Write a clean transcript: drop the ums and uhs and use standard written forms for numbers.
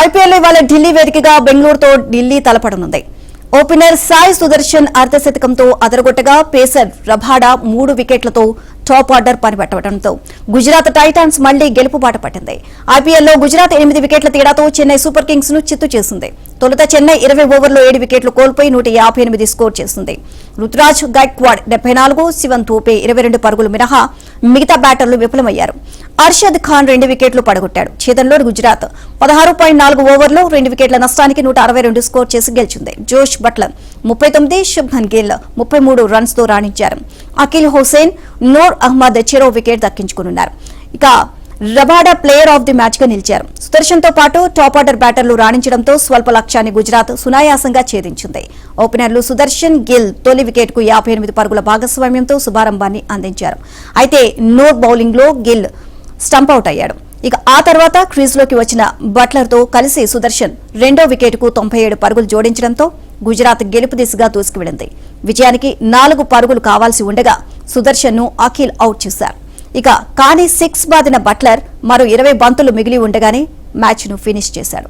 IPL ఇవాళ ఢిల్లీ వేదికగా బెంగళూరుతో ఢిల్లీ తలపడనుంది. ఓపెనర్ సాయి సుదర్శన్ అర్ధశతకంతో అదరగొట్టగా పేసర్ రబాడా 3 వికెట్లతో టాప్ ఆర్డర్ పనిపెట్టడంతో గుజరాత్ టైటాన్స్ మళ్లీ గెలుపు బాట పట్టింది. ఐపీఎల్లో గుజరాత్ 8 వికెట్ల తేడాతో చెన్నై సూపర్ కింగ్స్ ను చిత్తు చేసింది. తొలుత చెన్నై 20 ఓవర్లో 7 వికెట్లు కోల్పోయి 158 స్కోర్ చేసింది. రుతురాజ్ గైక్వాడ్ 74, శివన్ తోపే 22 పరుగులు మినహా మిగతా బ్యాటర్లు విఫలమయ్యారు. అర్షద్ ఖాన్ 2 వికెట్లు పడగొట్టాడు. ఛేదన్లో గుజరాత్ 16.4 ఓవర్లో 2 వికెట్ల నష్టానికి 162 స్కోర్ చేసి గెలిచింది. జోష్ బట్లర్ 39, శుభ్మన్ గిల్ 33 రన్స్ తో రాణించారు. అఖిల్ హుసేన్, నూర్ అహ్మద్ చెరో వికెట్ దక్కించుకున్నారు. ఇక Rabada player of the match గా నిలిచారు. సుదర్శన్ తో పాటు టాప్ ఆర్డర్ బ్యాటర్లు రాణించడంతో స్వల్ప లక్ష్యాన్ని గుజరాత్ సునాయాసంగా ఛేదించింది. ఓపెనర్లు సుదర్శన్, గిల్ తొలి వికెట్ కు 58 పరుగుల భాగస్వామ్యంతో శుభారంభాన్ని అందించారు. అయితే నోర్ బౌలింగ్ లో గిల్ స్టంప్ అవుట్ అయ్యాడు. ఇక ఆ తర్వాత క్రీజ్ లోకి వచ్చిన బట్లర్ తో కలిసి సుదర్శన్ రెండో వికెట్ కు 97 పరుగులు జోడించడంతో గుజరాత్ గెలుపు దిశగా దూసుకువెళ్లింది. విజయానికి 4 పరుగులు కావాల్సి ఉండగా సుదర్శన్ ను అఖిల్ అవుట్ చేశారు. ఇక కానీ 6 బాదిన బట్లర్ మరో 20 బంతులు మిగిలి ఉండగానే మ్యాచ్ ను ఫినిష్ చేశాడు.